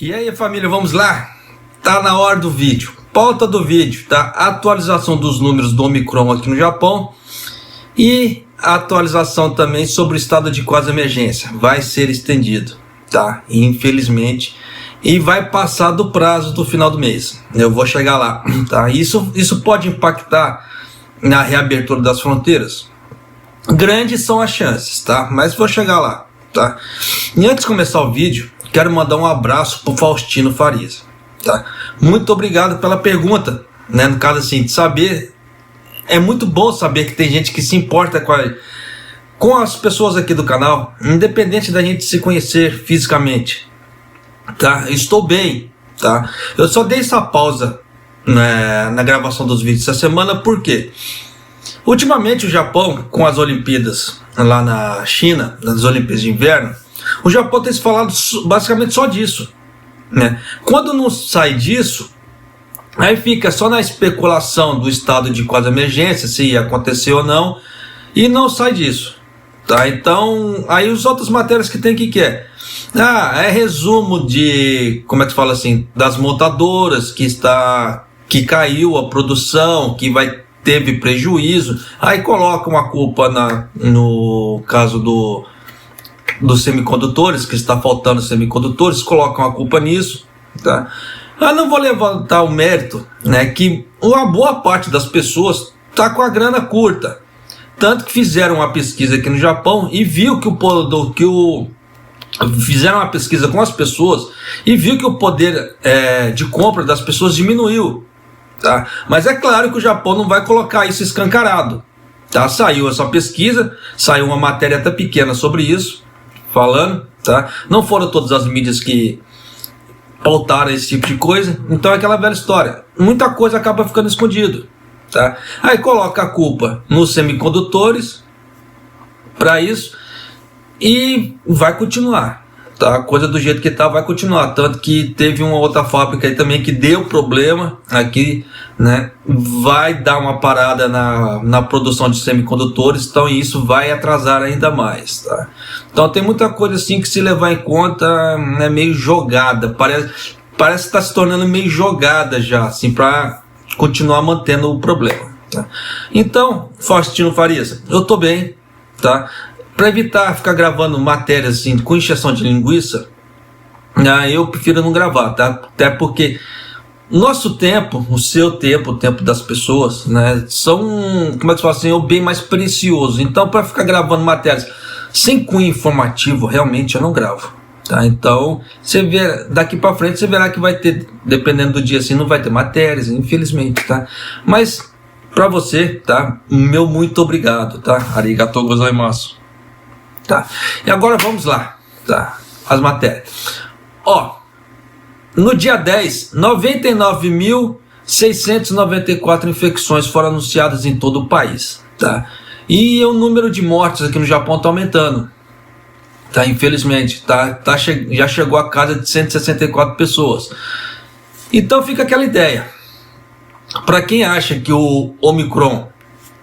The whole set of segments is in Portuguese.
E aí, família, vamos lá? Tá na hora do vídeo. Pauta do vídeo, tá? Atualização dos números do Omicron aqui no Japão e a atualização também sobre o estado de quase emergência. Vai ser estendido, tá? Infelizmente. E vai passar do prazo do final do mês. Eu vou chegar lá, tá? Isso pode impactar na reabertura das fronteiras? Grandes são as chances, tá? Mas vou chegar lá, tá? E antes de começar o vídeo, quero mandar um abraço pro Faustino Farias, tá? Muito obrigado pela pergunta, né? No caso assim, de saber, é muito bom saber que tem gente que se importa com as pessoas aqui do canal, independente da gente se conhecer fisicamente, tá? Estou bem, tá? Eu só dei essa pausa na gravação dos vídeos essa semana, por quê? Ultimamente o Japão, com as Olimpíadas lá na China, nas Olimpíadas de Inverno, o Japão tem se falado basicamente só disso, né? Quando não sai disso, aí fica só na especulação do estado de quase emergência, se ia acontecer ou não, e não sai disso, tá? Então, aí as outras matérias que tem, que é? É resumo de, como é que fala assim, das montadoras, que caiu a produção, que teve prejuízo, aí colocam a culpa no caso dos semicondutores, que está faltando semicondutores, colocam a culpa nisso, tá? Eu não vou levantar o mérito, né, que uma boa parte das pessoas está com a grana curta, tanto que fizeram uma pesquisa aqui no Japão e viu fizeram uma pesquisa com as pessoas e viu que o poder de compra das pessoas diminuiu, tá? Mas é claro que o Japão não vai colocar isso escancarado, tá? Saiu essa pesquisa, saiu uma matéria até pequena sobre isso, falando, tá? Não foram todas as mídias que pautaram esse tipo de coisa, então é aquela velha história, muita coisa acaba ficando escondido, tá? Aí coloca a culpa nos semicondutores para isso e vai continuar, tá? A coisa do jeito que tá vai continuar, tanto que teve uma outra fábrica aí também que deu problema aqui, né? Vai dar uma parada na produção de semicondutores, então isso vai atrasar ainda mais, tá? Então tem muita coisa assim que, se levar em conta, é meio jogada, parece que está se tornando meio jogada já, assim, para continuar mantendo o problema, tá? Então, Faustino Farias, eu tô bem, tá? Para evitar ficar gravando matérias assim com encheção de linguiça, eu prefiro não gravar, tá? Até porque nosso tempo, o seu tempo, o tempo das pessoas, né, são, como é que se fala assim, o bem mais precioso. Então, para ficar gravando matérias sem cunho informativo, realmente eu não gravo, tá? Então, você vê daqui para frente, você verá que vai ter, dependendo do dia assim, não vai ter matérias, infelizmente, tá? Mas para você, tá? Meu muito obrigado, tá? Arigatou gozaimasu. Tá? E agora vamos lá, tá? As matérias. No dia 10, 99.694 infecções foram anunciadas em todo o país, tá? E o número de mortes aqui no Japão está aumentando, tá? Infelizmente, já chegou a casa de 164 pessoas. Então fica aquela ideia. Para quem acha que o Omicron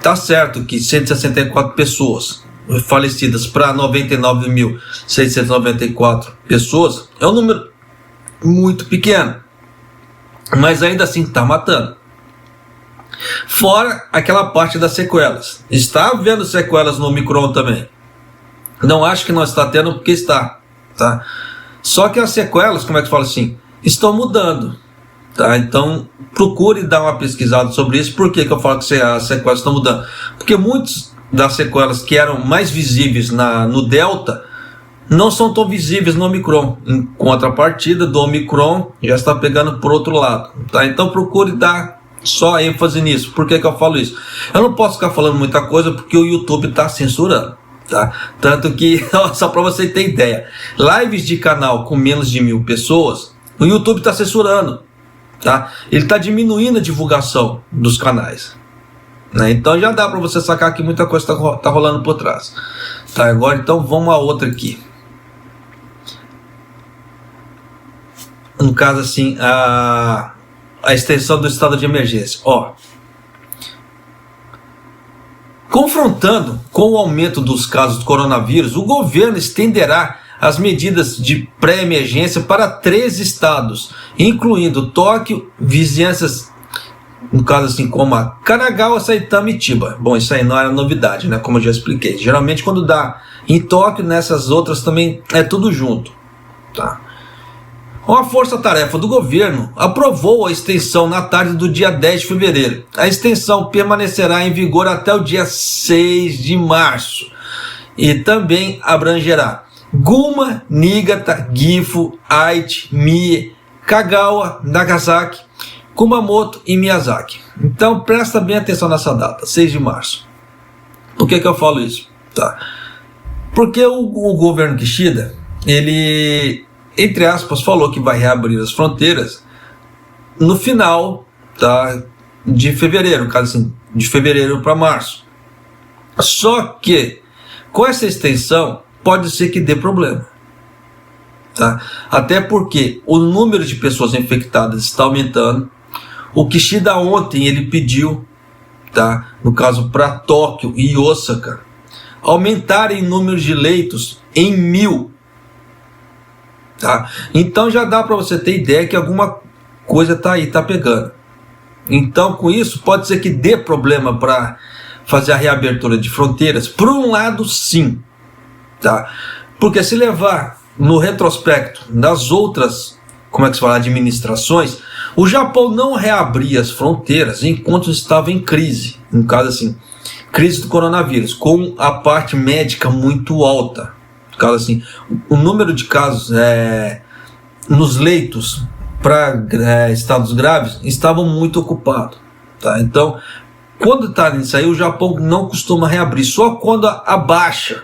tá certo, que 164 pessoas falecidas para 99.694 pessoas é um número muito pequeno, mas ainda assim está matando. Fora aquela parte das sequelas. Está havendo sequelas no Omicron também. Não acho que não está tendo, porque está, tá? Só que as sequelas, como é que fala assim, estão mudando, tá? Então procure dar uma pesquisada sobre isso. Por que eu falo que as sequelas estão mudando? Porque muitos das sequelas que eram mais visíveis no Delta não são tão visíveis no Omicron. Em contrapartida do Omicron, já está pegando por outro lado, tá? Então procure dar só ênfase nisso. Por que eu falo isso? Eu não posso ficar falando muita coisa porque o YouTube está censurando, tá? Tanto que, só para você ter ideia, lives de canal com menos de 1.000 pessoas, o YouTube está censurando, tá? Ele está diminuindo a divulgação dos canais, né? Então já dá para você sacar que muita coisa tá rolando por trás, tá? Agora então vamos a outra aqui. No caso assim, a extensão do estado de emergência. Confrontando com o aumento dos casos do coronavírus, o governo estenderá as medidas de pré-emergência para 13 estados, incluindo Tóquio, vizinhanças, no caso assim, como a Kanagawa, Saitama e Chiba. Bom, isso aí não era novidade, né? Como eu já expliquei. Geralmente quando dá em Tóquio, nessas outras também é tudo junto, tá? Uma força-tarefa do governo aprovou a extensão na tarde do dia 10 de fevereiro. A extensão permanecerá em vigor até o dia 6 de março e também abrangerá Gunma, Niigata, Gifu, Aichi, Mie, Kagawa, Nagasaki, Kumamoto e Miyazaki. Então presta bem atenção nessa data, 6 de março. Por que eu falo isso? Tá. Porque o governo Kishida, ele, entre aspas, falou que vai reabrir as fronteiras no final, tá, de fevereiro, no caso assim, de fevereiro para março. Só que com essa extensão pode ser que dê problema, tá? Até porque o número de pessoas infectadas está aumentando. O Kishida ontem ele pediu, tá, no caso para Tóquio e Osaka, aumentarem o número de leitos em 1.000. Tá? Então já dá para você ter ideia que alguma coisa tá aí, tá pegando. Então com isso pode ser que dê problema para fazer a reabertura de fronteiras. Por um lado sim, tá? Porque se levar no retrospecto das outras, como é que se fala, administrações, o Japão não reabria as fronteiras enquanto estava em crise, no caso assim, crise do coronavírus, com a parte médica muito alta. Caso assim, o número de casos nos leitos para estados graves estavam muito ocupados, tá? Então, quando está nisso aí, o Japão não costuma reabrir, só quando abaixa,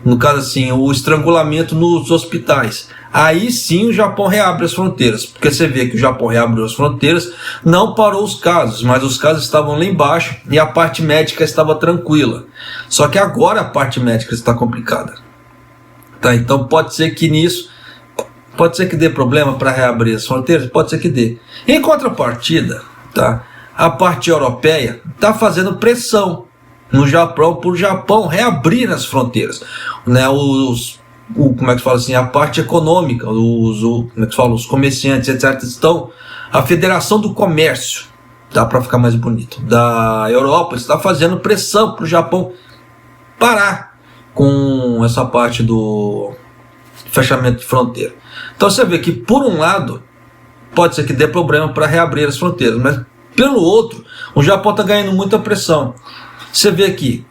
no caso assim, o estrangulamento nos hospitais. Aí sim o Japão reabre as fronteiras, porque você vê que o Japão reabriu as fronteiras, não parou os casos, mas os casos estavam lá embaixo e a parte médica estava tranquila. Só que agora a parte médica está complicada. Tá, então pode ser que nisso, pode ser que dê problema para reabrir as fronteiras, pode ser que dê. Em contrapartida, tá, a parte europeia está fazendo pressão no Japão, por o Japão reabrir as fronteiras, né? Como é que fala assim, a parte econômica, como é que fala, os comerciantes, etc. estão, a Federação do Comércio, dá para ficar mais bonito, da Europa está fazendo pressão para o Japão parar com essa parte do fechamento de fronteira. Então você vê que por um lado pode ser que dê problema para reabrir as fronteiras, mas pelo outro o Japão está ganhando muita pressão. Você vê aqui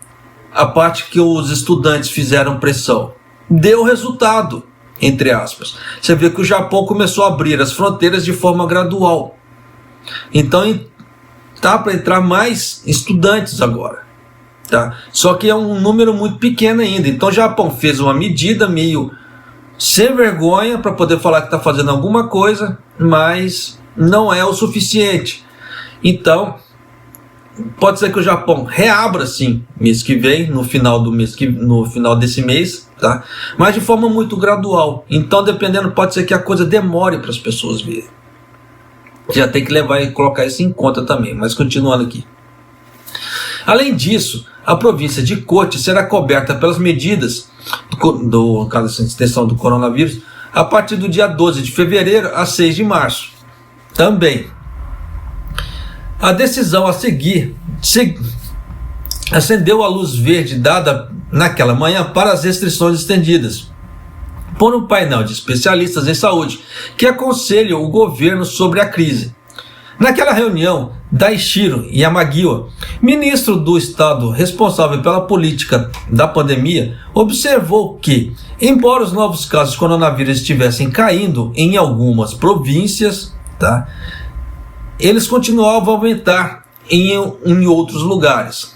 a parte que os estudantes fizeram pressão deu resultado, entre aspas. Você vê que o Japão começou a abrir as fronteiras de forma gradual. Então tá para entrar mais estudantes agora. Tá? Só que é um número muito pequeno ainda. Então o Japão fez uma medida meio sem vergonha para poder falar que está fazendo alguma coisa, mas não é o suficiente. Então pode ser que o Japão reabra sim mês que vem, no final desse mês, tá? Mas de forma muito gradual. Então dependendo, pode ser que a coisa demore para as pessoas verem. Já tem que levar e colocar isso em conta também. Mas continuando aqui. Além disso, a província de Kochi será coberta pelas medidas do caso de extensão do coronavírus a partir do dia 12 de fevereiro a 6 de março. Também, a decisão a seguir acendeu a luz verde dada naquela manhã para as restrições estendidas por um painel de especialistas em saúde que aconselham o governo sobre a crise. Naquela reunião, Daishiro Yamagiwa, ministro do Estado responsável pela política da pandemia, observou que, embora os novos casos de coronavírus estivessem caindo em algumas províncias, tá, eles continuavam a aumentar em outros lugares.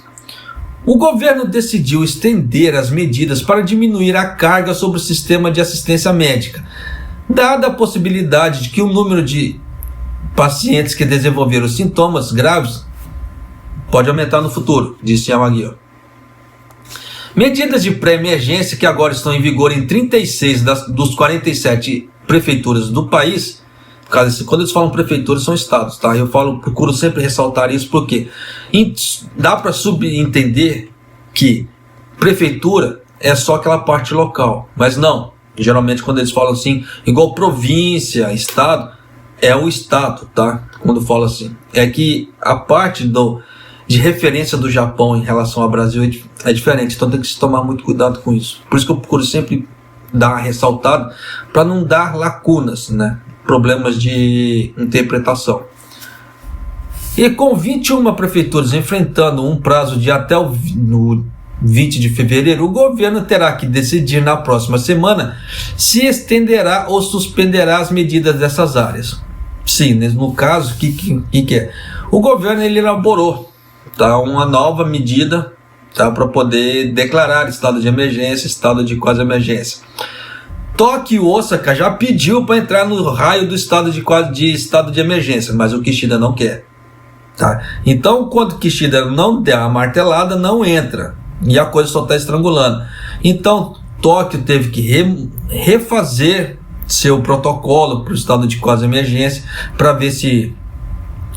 O governo decidiu estender as medidas para diminuir a carga sobre o sistema de assistência médica, dada a possibilidade de que o número de pacientes que desenvolveram sintomas graves pode aumentar no futuro, disse Yamagiwa. Medidas de pré-emergência que agora estão em vigor em 36 dos 47 prefeituras do país. Quando eles falam prefeituras, são estados, tá? Procuro sempre ressaltar isso porque dá para subentender que prefeitura é só aquela parte local, mas não. Geralmente quando eles falam assim, igual província, estado, é o estado, tá? Quando fala assim, é que a parte de referência do Japão em relação ao Brasil é diferente, então tem que se tomar muito cuidado com isso. Por isso que eu procuro sempre dar uma ressaltada, para não dar lacunas, né? Problemas de interpretação. E com 21 prefeituras enfrentando um prazo de até no 20 de fevereiro, o governo terá que decidir na próxima semana se estenderá ou suspenderá as medidas dessas áreas. Sim, no caso, o que é? O governo ele elaborou, tá, uma nova medida, tá, para poder declarar estado de emergência, estado de quase emergência. Tóquio e Osaka já pediu para entrar no raio do estado de estado de emergência, mas o Kishida não quer. Tá? Então, quando o Kishida não der a martelada, não entra. E a coisa só está estrangulando. Então, Tóquio teve que refazer seu protocolo para o estado de quase emergência, para ver se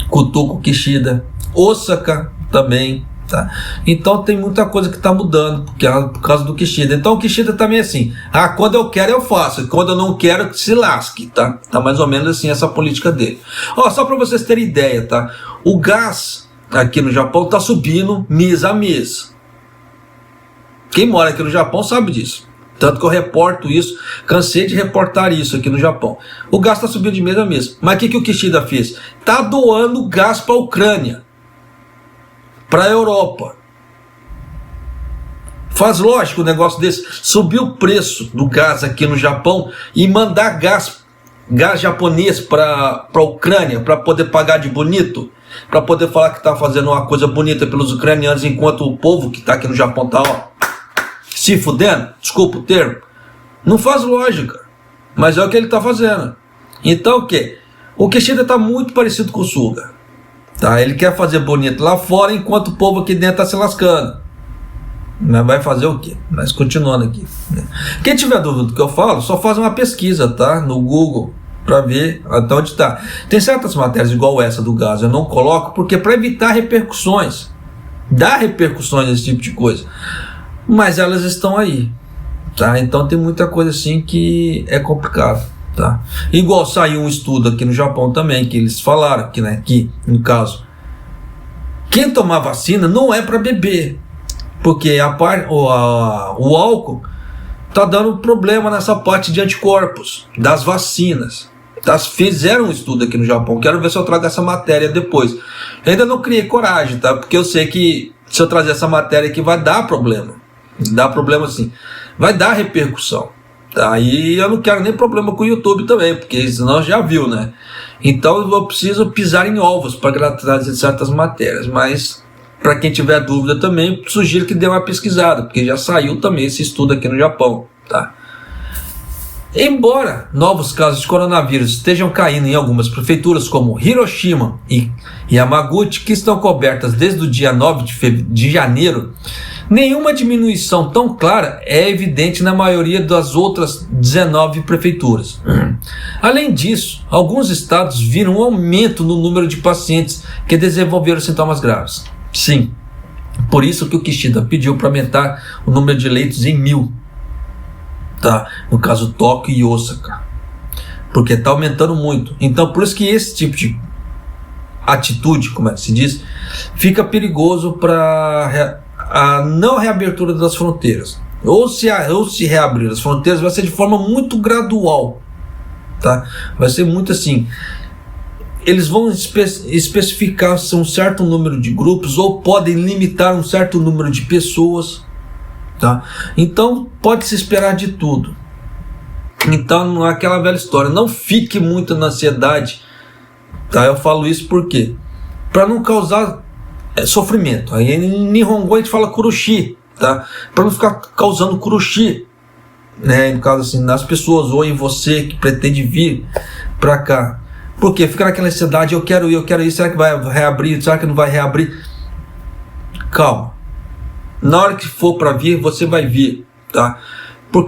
cutuca o Kishida. Osaka também. Tá? Então tem muita coisa que está mudando por causa do Kishida. Então o Kishida também é assim, quando eu quero eu faço, quando eu não quero se lasque, tá? Tá mais ou menos assim essa política dele. Só para vocês terem ideia, tá? O gás aqui no Japão está subindo mês a mês. Quem mora aqui no Japão sabe disso. Tanto que eu reporto isso, cansei de reportar isso aqui no Japão. O gás está subindo de mês a mês. Mas o que o Kishida fez? Está doando gás para a Ucrânia, para a Europa. Faz lógico o negócio desse. Subir o preço do gás aqui no Japão e mandar gás japonês para a Ucrânia, para poder pagar de bonito, para poder falar que está fazendo uma coisa bonita pelos ucranianos, enquanto o povo que está aqui no Japão está se fudendo, desculpa o termo. Não faz lógica, mas é o que ele está fazendo. Então o que? O Kishida está muito parecido com o Suga. Tá, ele quer fazer bonito lá fora, enquanto o povo aqui dentro está se lascando. Mas vai fazer o quê? Mas continuando aqui, né? Quem tiver dúvida do que eu falo, só faz uma pesquisa, tá? No Google, para ver até onde está. Tem certas matérias, igual essa do gás, eu não coloco, porque para evitar repercussões. Dá repercussões nesse tipo de coisa. Mas elas estão aí. Tá? Então tem muita coisa assim que é complicado. Tá? Igual saiu um estudo aqui no Japão também, que eles falaram que, né, que no caso, quem tomar vacina não é para beber, porque o álcool está dando problema nessa parte de anticorpos das vacinas. Tá? Fizeram um estudo aqui no Japão, quero ver se eu trago essa matéria depois. Eu ainda não criei coragem, tá? Porque eu sei que se eu trazer essa matéria aqui vai dar problema. Dá problema sim, vai dar repercussão. Tá, e eu não quero nem problema com o YouTube também, porque senão já viu, né? Então eu preciso pisar em ovos para trazer certas matérias. Mas para quem tiver dúvida também, sugiro que dê uma pesquisada, porque já saiu também esse estudo aqui no Japão. Tá? Embora novos casos de coronavírus estejam caindo em algumas prefeituras, como Hiroshima e Yamaguchi, que estão cobertas desde o dia 9 de janeiro, nenhuma diminuição tão clara é evidente na maioria das outras 19 prefeituras. Além disso, alguns estados viram um aumento no número de pacientes que desenvolveram sintomas graves. Sim, por isso que o Kishida pediu para aumentar o número de leitos em 1.000. Tá? No caso Tóquio e Osaka, porque está aumentando muito. Então por isso que esse tipo de atitude, como é que se diz, fica perigoso para a não reabertura das fronteiras. Ou se reabrir as fronteiras, vai ser de forma muito gradual, tá? Vai ser muito assim, eles vão especificar um certo número de grupos, ou podem limitar um certo número de pessoas, tá? Então pode se esperar de tudo. Então não é aquela velha história, não fique muito na ansiedade, tá? Eu falo isso porque para não causar sofrimento. Aí em Nihongo a gente fala kurushi, tá? Para não ficar causando kurushi, né? No caso assim, nas pessoas ou em você que pretende vir para cá. Porque fica naquela ansiedade, eu quero ir, será que vai reabrir, será que não vai reabrir? Calma. Na hora que for para vir, você vai vir, tá?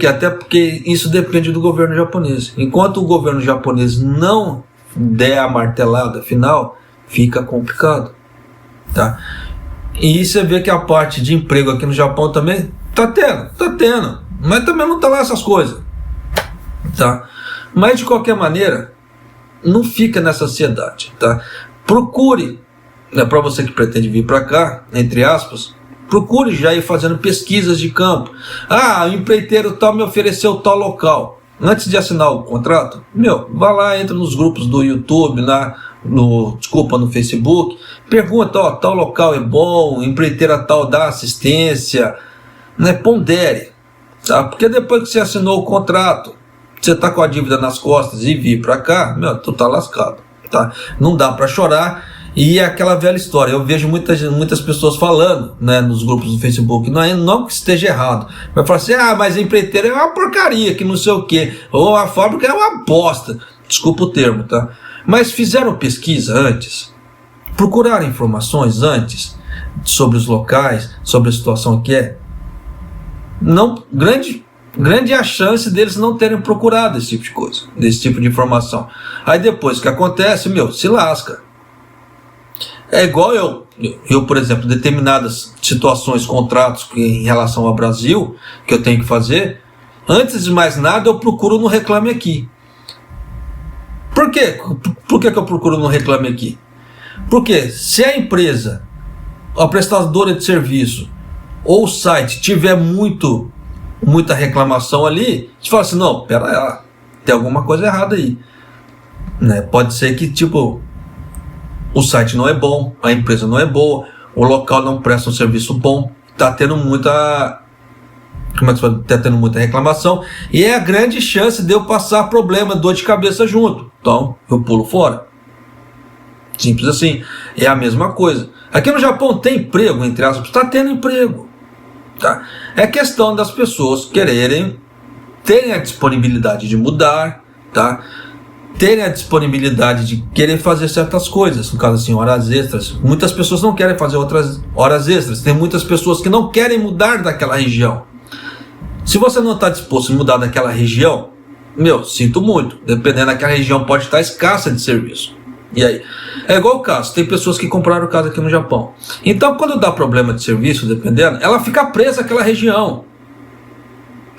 Até porque isso depende do governo japonês. Enquanto o governo japonês não der a martelada final, fica complicado, tá? E você vê que a parte de emprego aqui no Japão também tá tendo, mas também não tá lá essas coisas, tá? Mas de qualquer maneira, não fica nessa ansiedade, tá? Procure, né, para você que pretende vir para cá, entre aspas, procure já ir fazendo pesquisas de campo. Ah, o empreiteiro tal me ofereceu tal local. Antes de assinar o contrato, vá lá, entra nos grupos do YouTube, no Facebook, pergunta, ó, tal local é bom, empreiteira tal dá assistência, né? Pondere, tá? Porque depois que você assinou o contrato, você tá com a dívida nas costas e vir para cá, tu tá lascado, tá? Não dá para chorar. E é aquela velha história, eu vejo muitas pessoas falando, né, nos grupos do Facebook, não que esteja errado, vai falar assim, mas a empreiteira é uma porcaria, que não sei o que, ou a fábrica é uma bosta, desculpa o termo, tá? Mas fizeram pesquisa antes, procuraram informações antes sobre os locais, sobre a situação que é. Não, grande é a chance deles não terem procurado esse tipo de coisa, desse tipo de informação. Aí depois que acontece, se lasca. É igual eu, por exemplo, determinadas situações, contratos em relação ao Brasil, que eu tenho que fazer, antes de mais nada eu procuro no Reclame Aqui. Por quê? Por que eu procuro no Reclame Aqui? Porque se a empresa, a prestadora de serviço ou o site tiver muita reclamação ali, você fala assim, não, pera lá, tem alguma coisa errada aí, né? Pode ser que o site não é bom, a empresa não é boa, o local não presta um serviço bom, está tendo muita reclamação, e é a grande chance de eu passar problema, dor de cabeça junto. Então eu pulo fora. Simples assim. É a mesma coisa. Aqui no Japão tem emprego, entre aspas, está tendo emprego, tá? É questão das pessoas terem a disponibilidade de mudar, tá? Terem a disponibilidade de querer fazer certas coisas, no caso assim, horas extras. Muitas pessoas não querem fazer outras horas extras, tem muitas pessoas que não querem mudar daquela região. Se você não está disposto a mudar daquela região, sinto muito, dependendo daquela região pode estar escassa de serviço. E aí? É igual o caso, tem pessoas que compraram casa aqui no Japão. Então quando dá problema de serviço, dependendo, ela fica presa àquela região.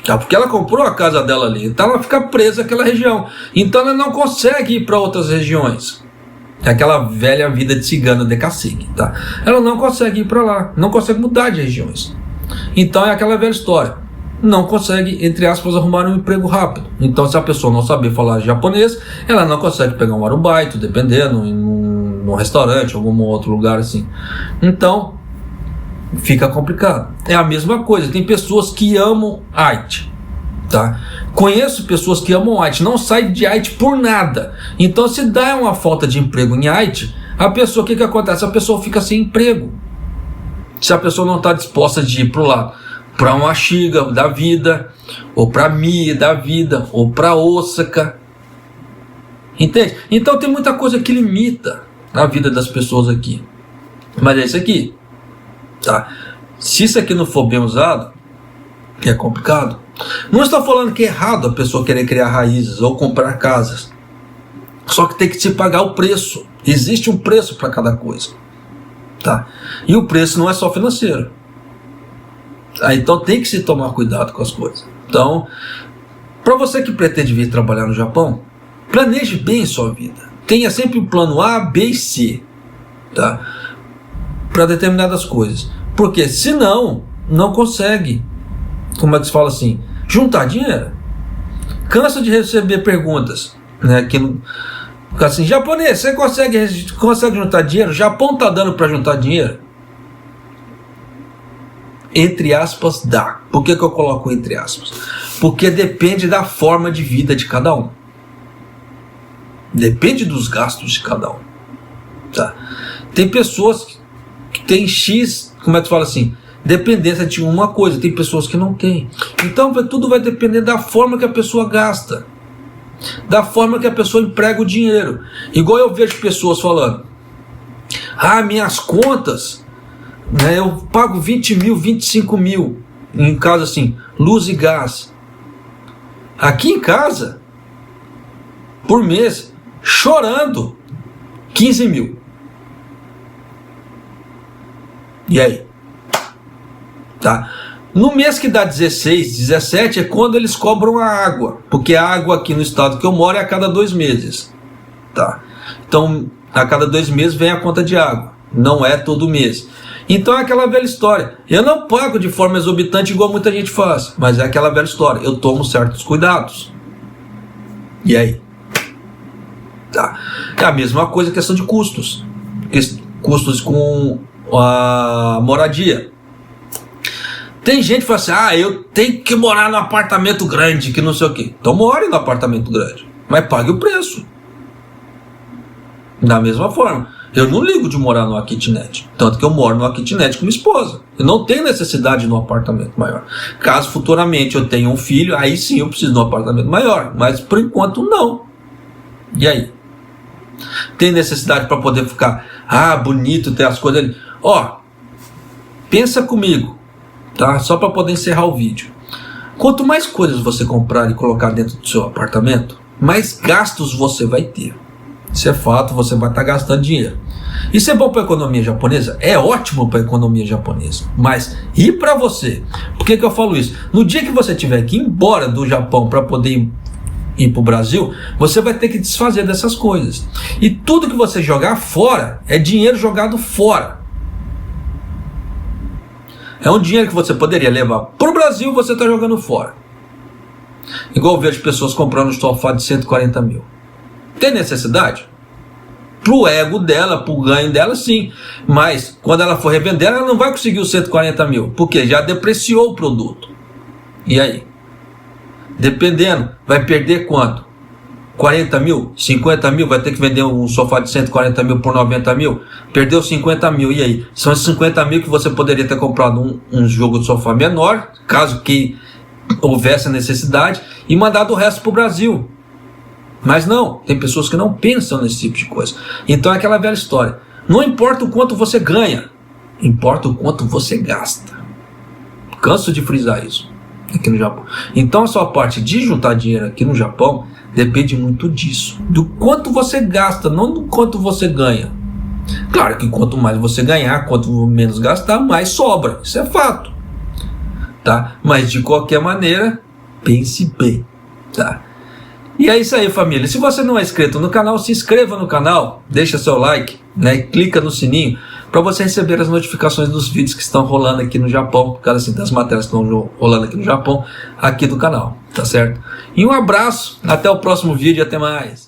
Porque ela comprou a casa dela ali, então ela fica presa àquela região. Então ela não consegue ir para outras regiões. É aquela velha vida de cigano de cacique, tá? Ela não consegue ir para lá, não consegue mudar de regiões. Então é aquela velha história. Não consegue, entre aspas, arrumar um emprego rápido. Então se a pessoa não saber falar japonês, ela não consegue pegar um arubaito, dependendo, num restaurante, algum outro lugar assim. Então fica complicado. É a mesma coisa, tem pessoas que amam Haiti, tá? Conheço pessoas que amam Haiti, não saem de Haiti por nada. Então se dá uma falta de emprego em Haiti, a pessoa, o que acontece? A pessoa fica sem emprego. Se a pessoa não está disposta de ir para uma Shiga da vida, ou para Mie da vida, ou para Osaka, entende? Então tem muita coisa que limita a vida das pessoas aqui. Mas é isso aqui, tá? Se isso aqui não for bem usado, é complicado. Não estou falando que é errado a pessoa querer criar raízes ou comprar casas, só que tem que se pagar o preço. Existe um preço para cada coisa, tá? E o preço não é só financeiro. Então tem que se tomar cuidado com as coisas. Então, para você que pretende vir trabalhar no Japão, planeje bem sua vida. Tenha sempre um plano A, B e C, tá? Para determinadas coisas. Porque senão, não consegue, como é que se fala assim, juntar dinheiro. Cansa de receber perguntas, né? Que, assim, japonês, você consegue juntar dinheiro? O Japão tá dando para juntar dinheiro? Entre aspas, dá. Por que eu coloco entre aspas? Porque depende da forma de vida de cada um. Depende dos gastos de cada um, tá? Tem pessoas que têm X, como é que fala assim, dependência de uma coisa, tem pessoas que não têm. Então tudo vai depender da forma que a pessoa gasta, da forma que a pessoa emprega o dinheiro. Igual eu vejo pessoas falando, minhas contas, né, eu pago 20 mil, 25 mil em casa assim, luz e gás. Aqui em casa, por mês, chorando, 15 mil. E aí? Tá? No mês que dá 16, 17 é quando eles cobram a água, porque a água aqui no estado que eu moro é a cada 2 meses. Tá? Então, a cada 2 meses vem a conta de água, não é todo mês. Então é aquela velha história, eu não pago de forma exorbitante igual muita gente faz, mas é aquela velha história, eu tomo certos cuidados. E aí? Tá. É a mesma coisa, questão de custos. Custos com a moradia. Tem gente que fala assim, eu tenho que morar num apartamento grande, que não sei o quê. Então more no apartamento grande, mas pague o preço. Da mesma forma, eu não ligo de morar numa kitnet, tanto que eu moro numa kitnet com minha esposa. Eu não tenho necessidade de um apartamento maior. Caso futuramente eu tenha um filho, aí sim eu preciso de um apartamento maior, mas por enquanto não. E aí? Tem necessidade para poder ficar, bonito, ter as coisas ali. Pensa comigo, tá? Só para poder encerrar o vídeo. Quanto mais coisas você comprar e colocar dentro do seu apartamento, mais gastos você vai ter. Isso é fato, você vai estar gastando dinheiro. Isso é bom para a economia japonesa? É ótimo para a economia japonesa. Mas e para você? Por que eu falo isso? No dia que você tiver que ir embora do Japão para poder ir para o Brasil, você vai ter que desfazer dessas coisas. E tudo que você jogar fora é dinheiro jogado fora. É um dinheiro que você poderia levar para o Brasil, você está jogando fora. Igual eu vejo pessoas comprando um sofá de 140 mil. Tem necessidade? Pro ego dela, pro ganho dela, sim. Mas quando ela for revender, ela não vai conseguir os 140 mil. Porque já depreciou o produto. E aí? Dependendo, vai perder quanto? 40 mil? 50 mil? Vai ter que vender um sofá de 140 mil por 90 mil? Perdeu 50 mil. E aí? São esses 50 mil que você poderia ter comprado um jogo de sofá menor, caso que houvesse a necessidade, e mandado o resto pro Brasil. Mas não, tem pessoas que não pensam nesse tipo de coisa. Então é aquela velha história. Não importa o quanto você ganha, importa o quanto você gasta. Canso de frisar isso aqui no Japão. Então a sua parte de juntar dinheiro aqui no Japão depende muito disso. Do quanto você gasta, não do quanto você ganha. Claro que quanto mais você ganhar, quanto menos gastar, mais sobra. Isso é fato. Tá? Mas de qualquer maneira, pense bem. Tá? E é isso aí, família. Se você não é inscrito no canal, se inscreva no canal, deixa seu like, né, e clica no sininho para você receber as notificações dos vídeos que estão rolando aqui no Japão, por causa assim, das matérias que estão rolando aqui no Japão, aqui do canal, tá certo? E um abraço, até o próximo vídeo, até mais.